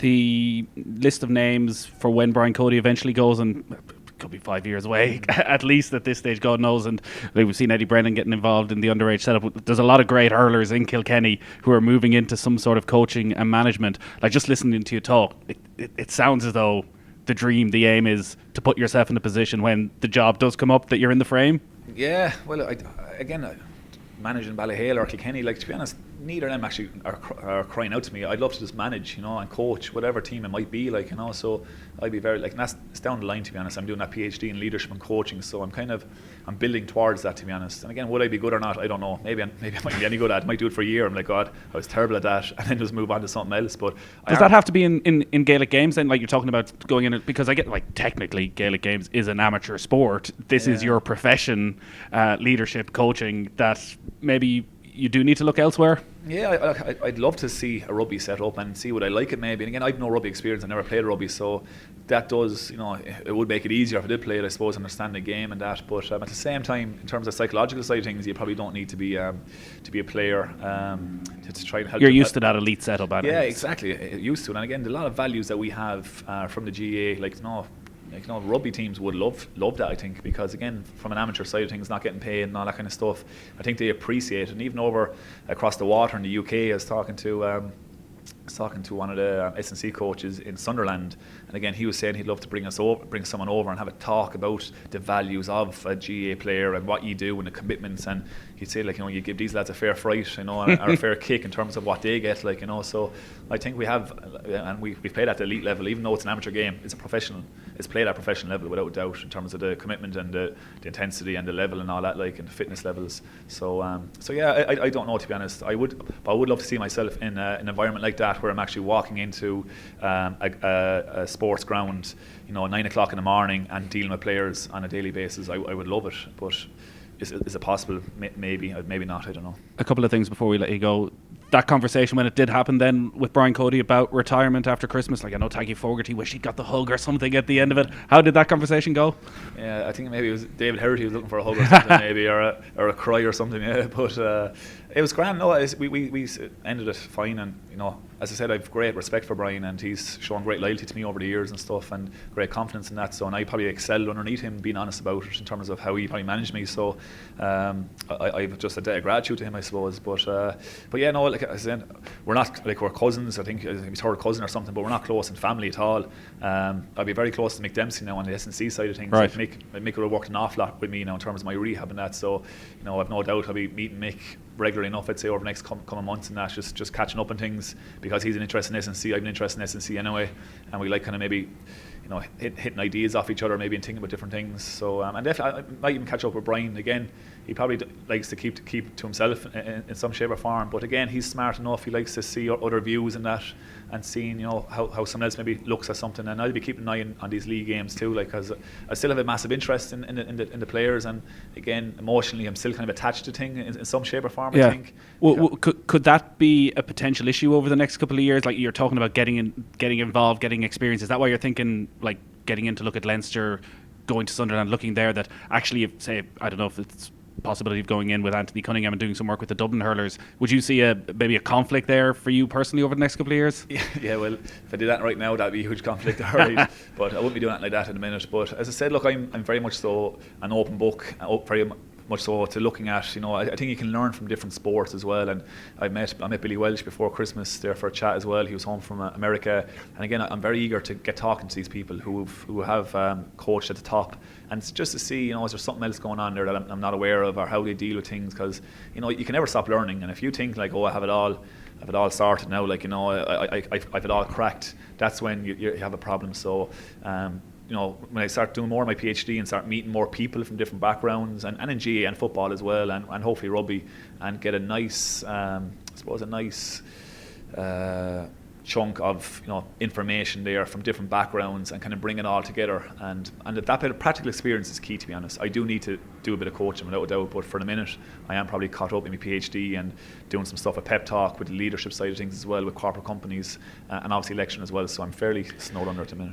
the list of names for when Brian Cody eventually goes, and could be 5 years away at least at this stage, God knows. And we've seen Eddie Brennan getting involved in the underage setup. There's a lot of great hurlers in Kilkenny who are moving into some sort of coaching and management. Like, just listening to you talk, it sounds as though the dream, the aim is to put yourself in a position when the job does come up that you're in the frame. Yeah, well, managing Ballyhale or Kilkenny, like, to be honest, neither of them actually are crying out to me. I'd love to just manage, and coach whatever team it might be, like, so I'd be very, like, and it's down the line, to be honest. I'm doing that PhD in leadership and coaching, so I'm building towards that, to be honest. And again, would I be good or not? I don't know. Maybe I might be any good at it. I might do it for a year. I'm like, God, I was terrible at that, and then just move on to something else. But does that have to be in Gaelic games then? Like, you're talking about going in, because I get, like, technically Gaelic games is an amateur sport. This is your profession, leadership, coaching, that maybe you do need to look elsewhere. Yeah, I'd love to see a rugby set up and see would I like it maybe. And again, I've no rugby experience. I never played rugby, so that does, it would make it easier if I did play it, I suppose, understand the game and that. But at the same time, in terms of psychological side of things, you probably don't need to be a player to try and help. You're used to that elite setup, yeah, exactly. Used to it. And again, a lot of values that we have from the GA, rugby teams would love that, I think, because again, from an amateur side of things, not getting paid and all that kind of stuff, I think they appreciate it. And even over across the water in the UK, I was talking to one of the S&C coaches in Sunderland, and again, he was saying he'd love to bring someone over and have a talk about the values of a GA player and what you do and the commitments. And he'd say, like, you give these lads a fair fright, or a fair kick in terms of what they get, like, so I think we have, and we've played at the elite level, even though it's an amateur game, it's played at professional level without doubt, in terms of the commitment and the intensity and the level and all that, like, and the fitness levels. So yeah, I don't know, to be honest. I would love to see myself in an environment like that, where I'm actually walking into a sports ground, 9 o'clock in the morning, and dealing with players on a daily basis. I would love it, but is it possible? Maybe not. I don't know. A couple of things before we let you go. That conversation when it did happen then with Brian Cody about retirement after Christmas, like, I know Taggy Fogarty wished he'd got the hug or something at the end of it. How did that conversation go? Yeah, I think maybe it was David Herity was looking for a hug or something, maybe, or a cry or something. Yeah, but it was grand. No, we ended it fine, and as I said, I have great respect for Brian, and he's shown great loyalty to me over the years and stuff, and great confidence in that. So, and I probably excelled underneath him, being honest about it, in terms of how he probably managed me. So, I've just a debt of gratitude to him, I suppose. But yeah, no, like I said, we're not, like, we're cousins. I think he's her cousin or something, but we're not close in family at all. I'd be very close to Mick Dempsey now on the S&C side of things. Right. Mick would have worked an awful lot with me now in terms of my rehab and that. So, I've no doubt I'll be meeting Mick regularly enough, I'd say, over the next coming months, and that just catching up on things, because he's an interest in S&C, I'm an interest in S&C anyway, and we like kind of maybe hitting ideas off each other, maybe, and thinking about different things. So and definitely I might even catch up with Brian again. He probably likes to keep to himself in some shape or form, but again, he's smart enough. He likes to see other views and that, and seeing how someone else maybe looks at something. And I'll be keeping an eye on these league games too, like, because I still have a massive interest in the players, and again, emotionally, I'm still kind of attached to thing in some shape or form. Yeah. I think. Well, could that be a potential issue over the next couple of years? Like, you're talking about getting involved, getting experience. Is that why you're thinking, like, getting in to look at Leinster, going to Sunderland, looking there, that actually, if, say, I don't know if it's possibility of going in with Anthony Cunningham and doing some work with the Dublin hurlers, would you see maybe a conflict there for you personally over the next couple of years? Yeah, well, if I did that right now, that'd be a huge conflict already. But I wouldn't be doing that like that in a minute. But as I said, look, I'm very much so an open book, very much so to looking at, I think you can learn from different sports as well. And I met Billy Welsh before Christmas there for a chat as well. He was home from America, and again, I'm very eager to get talking to these people who have coached at the top, and it's just to see, is there something else going on there that I'm not aware of, or how they deal with things, because you can never stop learning. And if you think, like, I have it all sorted now, like, I've it all cracked, that's when you have a problem. So when I start doing more of my PhD and start meeting more people from different backgrounds, and in GA and football as well, and hopefully rugby, and get a nice, chunk of information there from different backgrounds, and kind of bring it all together, and that bit of practical experience is key, to be honest. I do need to do a bit of coaching without a doubt, but for the minute I am probably caught up in my PhD and doing some stuff at Pep Talk with the leadership side of things as well, with corporate companies, and obviously lecturing as well, so I'm fairly snowed under at the minute.